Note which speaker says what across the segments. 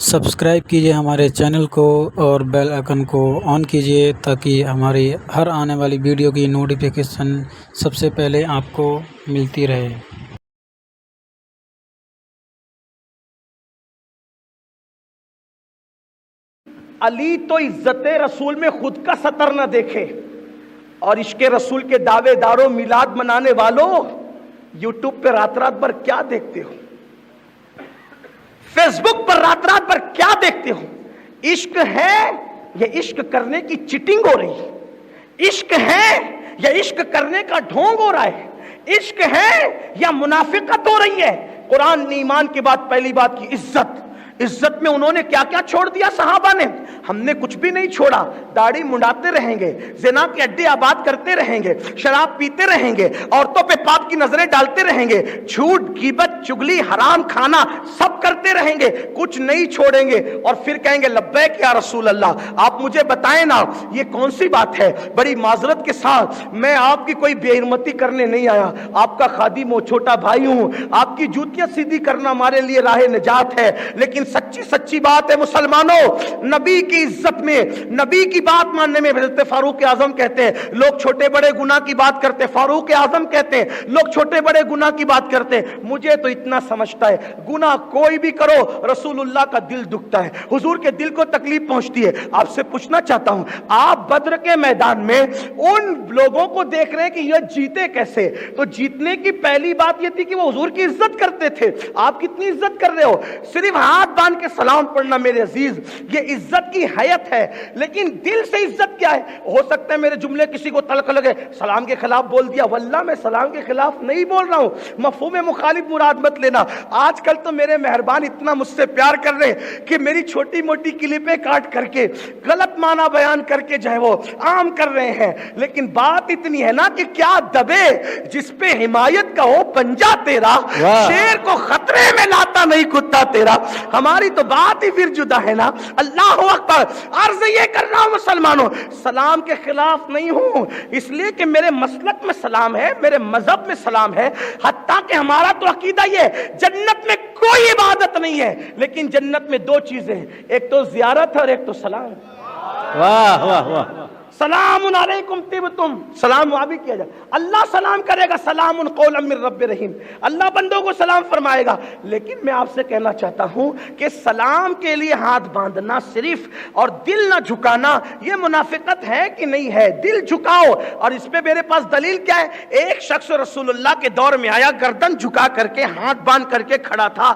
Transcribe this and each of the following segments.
Speaker 1: Subscribe کیجیے ہمارے channel کو اور بیل آئیکن کو آن کیجیے تاکہ ہماری ہر آنے والی ویڈیو کی نوٹیفیکیشن سب سے پہلے آپ کو ملتی رہے۔
Speaker 2: علی تو عزت رسول میں خود کا سطر نہ دیکھے اور عشق رسول کے دعوے داروں میلاد منانے والوں یوٹیوب پہ رات رات بھر کیا دیکھتے ہو، فیس بک پر رات رات بھر کیا دیکھتے ہو؟ عشق ہے یا عشق کرنے کی چیٹنگ ہو رہی ہے؟ عشق ہے یا عشق کرنے کا ڈھونگ ہو رہا ہے؟ عشق ہے یا منافقت ہو رہی ہے؟ قرآن نے ایمان کے بعد پہلی بات کی عزت میں انہوں نے کیا کیا چھوڑ دیا صحابہ نے؟ ہم نے کچھ بھی نہیں چھوڑا، داڑھی منڈاتے رہیں گے، زنا کے اڈے آباد کرتے رہیں گے، شراب پیتے رہیں گے، عورتوں پہ پاپ کی نظریں ڈالتے رہیں گے، جھوٹ غیبت چگلی حرام کھانا سب کرتے رہیں گے، کچھ نہیں چھوڑیں گے، اور پھر کہیں گے لبیک یا رسول اللہ۔ آپ مجھے بتائیں نا یہ کون سی بات ہے؟ بڑی معذرت کے ساتھ میں آپ کی کوئی بے حرمتی کرنے نہیں آیا، آپ کا خادم ہوں، چھوٹا بھائی ہوں، آپ کی جوتیاں سیدھی کرنا ہمارے لیے راہ نجات ہے، لیکن سچی بات ہے مسلمانوں، نبی کی عزت میں، نبی کی بات ماننے میں حضرت فاروق اعظم کہتے ہیں لوگ چھوٹے بڑے گناہ کی بات کرتے ہیں، فاروق اعظم کہتے ہیں لوگ چھوٹے بڑے گناہ کی بات کرتے ہیں، مجھے تو اتنا سمجھتا ہے گناہ کوئی بھی کرو رسول اللہ کا دل دکھتا ہے، حضور کے دل کو تکلیف پہنچتی ہے۔ آپ سے پوچھنا چاہتا ہوں، آپ بدر کے میدان میں ان لوگوں کو دیکھ رہے ہیں کہ یہ جیتے کیسے، تو جیتنے کی پہلی بات یہ تھی کہ وہ حضور کی عزت کرتے تھے۔ آپ کتنی عزت کر رہے ہو؟ صرف ہاتھ باندھ کے سلام پڑھنا میرے عزیز یہ عزت کی حیت ہے، لیکن دل سے عزت کیا ہے؟ ہو سکتا ہے میرے جملے کسی کو تلخ لگے، سلام کے خلاف بول دیا، واللہ میں سلام کے خلاف نہیں بول رہا ہوں، مفہوم مخالف مراد مت لینا۔ آج کل تو میرے مہربان اتنا مجھ سے پیار کر رہے ہیں کہ میری چھوٹی موٹی کلپیں کاٹ کر کے غلط معنی بیان کر کے جو ہے وہ عام کر رہے ہیں، لیکن بات اتنی ہے نا کہ کیا دبے جس پہ حمایت کا ہو پنجہ تیرا، شیر کو خطرے میں لاتا نہیں کتا تیرا۔ ہماری تو بات ہی پھر جدا ہے نا۔ اللہ اکبر، عرض یہ کر رہا ہوں مسلمانوں، سلام کے خلاف نہیں ہوں، اس لیے کہ میرے مسلک میں سلام ہے، میرے مذہب میں سلام ہے، حتیٰ کہ ہمارا تو عقیدہ یہ ہے جنت میں کوئی عبادت نہیں ہے، لیکن جنت میں دو چیزیں ہیں، ایک تو زیارت اور ایک تو سلام۔
Speaker 1: واہ واہ واہ،
Speaker 2: سلام علیکم طبتم، سلام وہاں بھی کیا جائے، اللہ سلام کرے گا، سلام قولا من رب رحیم، اللہ بندوں کو سلام فرمائے گا۔ لیکن میں آپ سے کہنا چاہتا ہوں کہ سلام کے لیے ہاتھ باندھنا صرف اور دل نہ جھکانا یہ منافقت ہے کہ نہیں ہے؟ دل جھکاؤ، اور اس پہ میرے پاس دلیل کیا ہے؟ ایک شخص رسول اللہ کے دور میں آیا، گردن جھکا کر کے ہاتھ باندھ کر کے کھڑا تھا،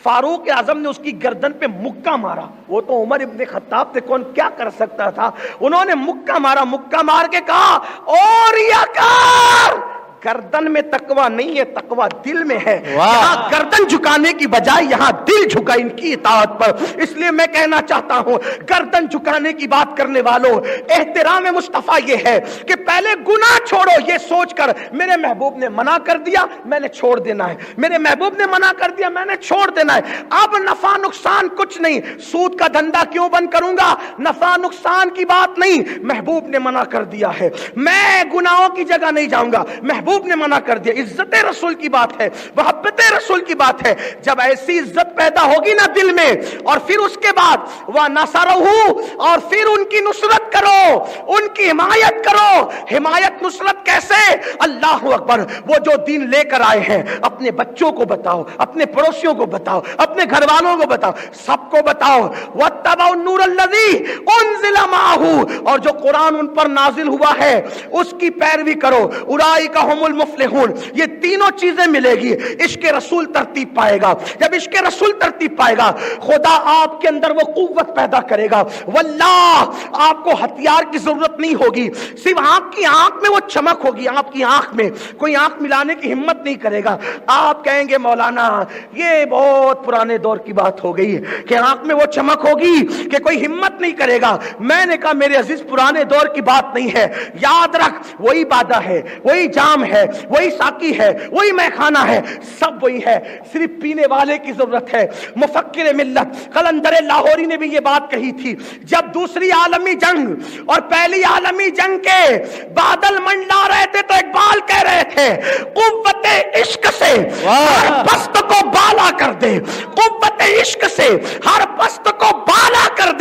Speaker 2: فاروق اعظم نے اس کی گردن پہ مکہ مارا، وہ تو عمر ابن خطاب تھے، کون کیا کر سکتا تھا، انہوں نے مکہ مارا، مکہ مار کے کہا اور ریاکار، گردن میں تقوی نہیں ہے، تقوی دل میں ہے۔ یہاں گردن جھکانے کی بجائے یہاں دل جھکا ان کی اطاعت پر، اس لیے میں کہنا چاہتا ہوں گردن جھکانے کی بات کرنے والوں، احترام مصطفیٰ یہ ہے کہ پہلے گناہ چھوڑو، یہ سوچ کر میرے محبوب نے منع کر دیا میں نے چھوڑ دینا ہے، میرے محبوب نے منع کر دیا میں نے چھوڑ دینا ہے، اب نفع نقصان کچھ نہیں، سود کا دھندا کیوں بند کروں گا، نفع نقصان کی بات نہیں، محبوب نے منع کر دیا ہے، میں گناہوں کی جگہ نہیں جاؤں گا، محبوب نے منع کر دیا، عزت رسول کی بات ہے، محبت رسول کی بات ہے۔ جب ایسی عزت پیدا ہوگی نا دل میں، اور پھر اس کے بعد وَنَصَرَهُ، اور پھر ان کی نصرت کرو، ان کی حمایت کرو۔ حمایت نصرت کیسے؟ اللہ اکبر، وہ جو دین لے کر آئے ہیں اپنے بچوں کو بتاؤ، اپنے پڑوسیوں کو بتاؤ، اپنے گھر والوں کو بتاؤ، سب کو بتاؤ، وَاتَّبَعُوا النُّورَ الَّذِي أُنزِلَ مَعَهُ، اور جو قرآن ان پر نازل ہوا ہے اس کی پیروی کرو، اولئک هم المفلحون، یہ تینوں چیزیں ملے گی، عشق رسول ترتیب پائے گا، جب عشق رسول ترتیب پائے گا خدا آپ کے اندر وہ قوت پیدا کرے گا، واللہ آپ کو ہتھیار کی ضرورت نہیں ہوگی، صرف آپ کی آنکھ میں وہ چمک ہوگی، آپ کی آنکھ میں کوئی آنکھ ملانے کی ہمت نہیں کرے گا۔ آپ کہیں گے مولانا یہ بہت پرانے دور کی بات ہو گئی کہ آنکھ میں وہ چمک ہوگی کہ کوئی ہمت نہیں کرے گا، میں نے کہا میرے عزیز پرانے دور کی بات نہیں ہے، یاد رکھ وہی بادہ ہے، وہی جام ہے، وہی ساقی ہے، وہی میخانہ ہے، سب وہی ہے، صرف پینے والے کی ضرورت ہے۔ مفکر ملت قلندر لاہوری نے بھی یہ بات کہی تھی، جب دوسری عالمی جنگ اور پہلی عالمی جنگ کے بادل منڈلا رہے تھے تو اقبال کہہ رہے تھے قوت عشق سے ہر پست کو بالا کر دے، قوت عشق سے ہر پست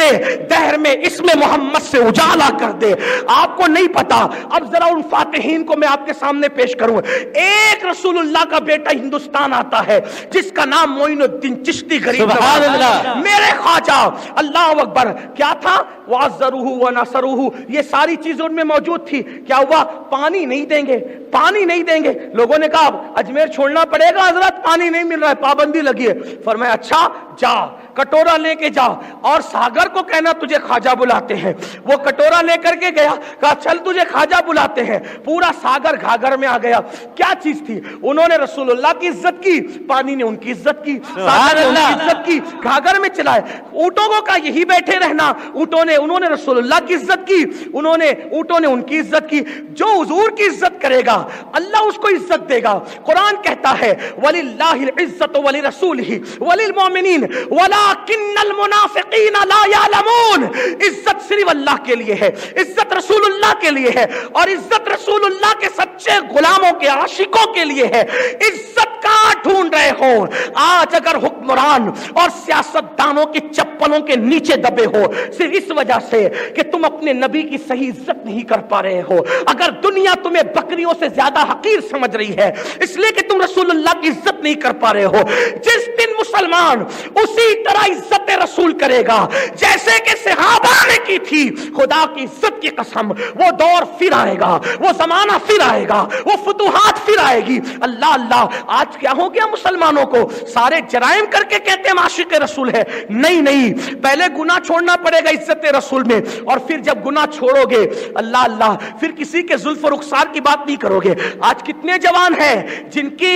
Speaker 2: اپنے دہر میں اسم محمد سے اجالا کر دے. آپ کو نہیں پتا. اب ذرا ان فاتحین کو میں آپ کے سامنے پیش کروں. ایک رسول اللہ کا بیٹا ہندوستان آتا ہے جس کا نام معین الدین چشتی غریب
Speaker 3: سبحان اللہ.
Speaker 2: میرے خواجہ. اللہ اکبر. کیا تھا؟ وَعَزَّرُوهُ وَنَصَرُوهُ. یہ ساری چیزیں ان میں موجود تھی. کیا ہوا؟ پانی نہیں دیں گے, پانی نہیں دیں گے. لوگوں نے کہا اجمیر چھوڑنا پڑے گا حضرت, پانی نہیں مل رہا ہے, پابندی لگی ہے. فرمایا اچھا جا کٹورا لے کے جا اور ساگر کو کہنا تجھے خواجہ بلاتے ہیں. وہ کٹورا لے کر کے گیا, کہا چل تجھے خواجہ بلاتے ہیں. پورا ساگر گھاگھر میں آ گیا. کیا چیز تھی؟ انہوں نے رسول اللہ کی عزت کی, پانی نے ان کی عزت کی, ساگر نے ان کی عزت کی, گھاگھر میں چلائے. اونٹوں کو کہا یہی بیٹھے رہنا, انہوں نے رسول اللہ کی عزت کی, اونٹوں نے ان کی عزت کی. جو حضور کی عزت کرے گا اللہ اس کو عزت دے گا. قرآن کہتا ہے وَلِلَّهِ الْعِزَّةُ وَلِرَسُولِهِ وَلِلْمُؤْمِنِينَ وَلَكِنَّ الْمُنَافِقِينَ لَا يَعْلَمُونَ. عزت صرف اللہ کے لیے ہے, عزت رسول اللہ کے لیے ہے, اور عزت رسول اللہ کے سچے غلاموں کے عاشقوں کے لیے ہے. عزت کہاں ڈھونڈ رہے ہو آج؟ اگر حکمران اور سیاست دانوں کی چپلوں کے نیچے دبے ہو صرف اس وجہ سے کہ تم اپنے نبی کی صحیح عزت نہیں کر پا رہے ہو, اگر دنیا تمہیں بکریوں سے زیادہ حقیر سمجھ رہی ہے اس لیے کہ تم رسول اللہ کی عزت نہیں کر پا رہے ہو, جس دن مسلمان اسی طرح عزت رسول کرے گا جیسے کہ صحابہ نے کی تھی, خدا کی عزت کی قسم وہ دور پھر آئے گا, وہ زمانہ پھر آئے گا, وہ فتوحات پھر آئے گی. اللہ اللہ. آج کیا ہو گیا مسلمانوں کو؟ سارے جرائم کر کے کہتے ہیں عاشق رسول ہے. نہیں, پہلے گناہ چھوڑنا پڑے گا عزت رسول میں, اور پھر جب گناہ چھوڑو گے اللہ اللہ پھر کسی کے زلف و رخسار کی بات نہیں کرو گے. آج کتنے جوان ہیں جن کی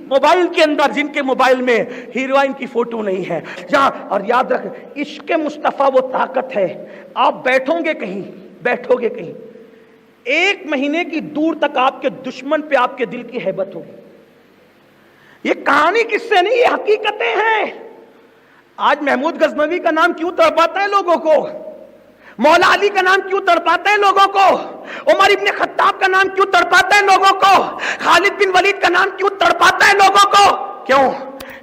Speaker 2: موبائل کے اندر, جن کے موبائل میں ہیروئن کی فوٹو نہیں ہے جہاں. اور یاد رکھ عشق مصطفیٰ وہ طاقت ہے. آپ بیٹھو گے کہیں ایک مہینے کی دور تک آپ کے دشمن پہ آپ کے دل کی ہیبت ہوگی. یہ کہانی کس سے نہیں, یہ حقیقتیں ہیں. آج محمود غزنوی کا نام کیوں تڑپاتا ہے لوگوں کو؟ مولا علی کا نام کیوں تڑپاتا ہے لوگوں کو؟ عمر ابن خطاب کا نام کیوں تڑپاتا ہے لوگوں کو؟ خالد بن ولید کا نام کیوں تڑپاتا ہے لوگوں کو؟ کیوں؟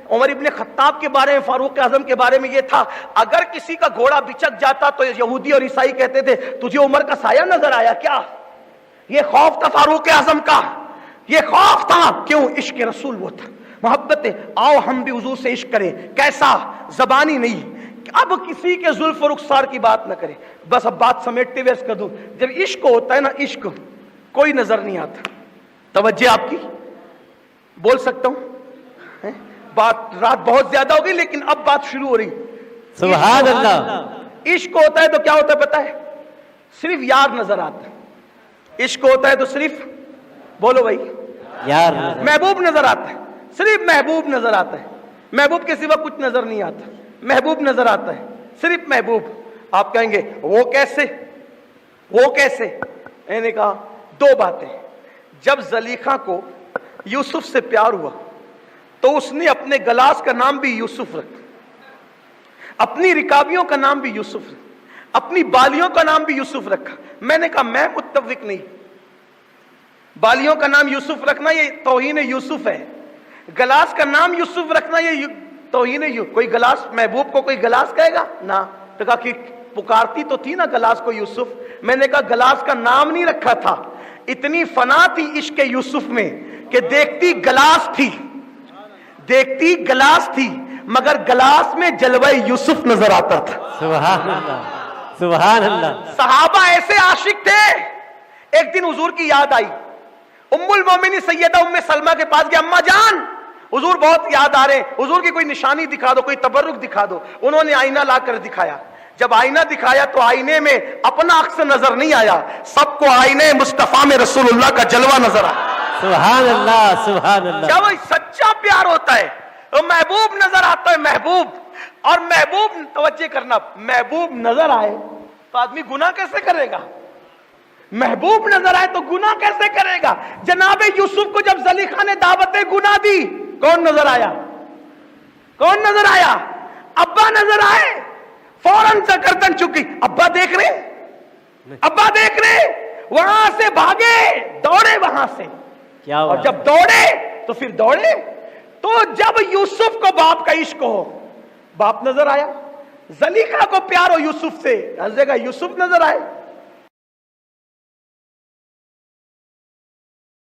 Speaker 2: عمر ابن خطاب کے بارے میں, فاروق اعظم کے بارے میں یہ تھا, اگر کسی کا گھوڑا بچک جاتا تو یہودی اور عیسائی کہتے تھے تجھے عمر کا سایہ نظر آیا کیا؟ یہ خوف تھا فاروق اعظم کا, یہ خوف تھا. کیوں؟ عشق رسول وہ تھا, محبت ہے. آؤ ہم بھی حضور سے عشق کریں. کیسا؟ زبانی نہیں, اب کسی کے زلف و رخسار کی بات نہ کرے. بس اب بات سمیٹتے ہوئے کر دوں, جب عشق ہوتا ہے نا, عشق کوئی نظر نہیں آتا. توجہ آپ کی, بول سکتا ہوں بات, رات بہت زیادہ ہو گئی لیکن اب بات شروع ہو رہی.
Speaker 3: سبحان اللہ.
Speaker 2: عشق ہوتا ہے تو کیا ہوتا ہے پتہ ہے؟ صرف یار نظر آتا ہے. عشق ہوتا ہے تو صرف, بولو بھائی,
Speaker 3: یار
Speaker 2: محبوب نظر آتا ہے. صرف محبوب نظر آتا ہے, محبوب کے سوا کچھ نظر نہیں آتا. محبوب نظر آتا ہے, صرف محبوب. آپ کہیں گے وہ کیسے, وہ کیسے؟ میں نے کہا دو باتیں. جب زلیخا کو یوسف سے پیار ہوا تو اس نے اپنے گلاس کا نام بھی یوسف رکھا, اپنی رکابیوں کا نام بھی یوسف رکھا, اپنی بالیوں کا نام بھی یوسف رکھا. میں نے کہا میں متفق نہیں, بالیوں کا نام یوسف رکھنا یہ توہین یوسف ہے, گلاس کا نام یوسف رکھنا یہ توہین. کوئی گلاس, محبوب کو کوئی گلاس کہے گا نا؟ تو کہا کہ پکارتی تو تھی نا گلاس کو یوسف. میں نے کہا گلاس کا نام نہیں رکھا تھا, اتنی فنا تھی عشق یوسف میں کہ دیکھتی گلاس تھی مگر گلاس میں جلوہ یوسف نظر آتا تھا.
Speaker 3: سبحان اللہ, سبحان اللہ.
Speaker 2: صحابہ ایسے عاشق تھے. ایک دن حضور کی یاد آئی, ام المومنین سیدہ ام سلمہ کے پاس گیا, اماں جان حضور بہت یاد آ رہے ہیں, حضور کی کوئی نشانی دکھا دو, کوئی تبرک دکھا دو. انہوں نے آئینہ لا کر دکھایا. جب آئینہ دکھایا تو آئینے میں اپنا عکس نظر نہیں آیا, سب کو آئینے مصطفیٰ میں رسول اللہ کا جلوہ نظر آیا.
Speaker 3: سبحان اللہ, سبحان اللہ.
Speaker 2: جب سچا پیار ہوتا ہے تو محبوب نظر آتا ہے, محبوب. اور محبوب, توجہ کرنا, محبوب نظر آئے تو آدمی گناہ کیسے کرے گا؟ محبوب نظر آئے تو گناہ کیسے کرے گا؟ جناب یوسف کو جب زلیخا نے دعوت گناہ دی, کون نظر آیا؟ کون نظر آیا؟ ابا نظر آئے. فوراً سے گردن چکی, ابا دیکھ رہے, ابا دیکھ رہے, وہاں سے بھاگے, دوڑے وہاں سے.
Speaker 3: کیا
Speaker 2: اور جب دوڑے تو پھر دوڑے. تو جب یوسف کو باپ کا عشق ہو, باپ نظر آیا, زلیخا کو پیار ہو یوسف سے، ہر جگہ یوسف نظر آئے،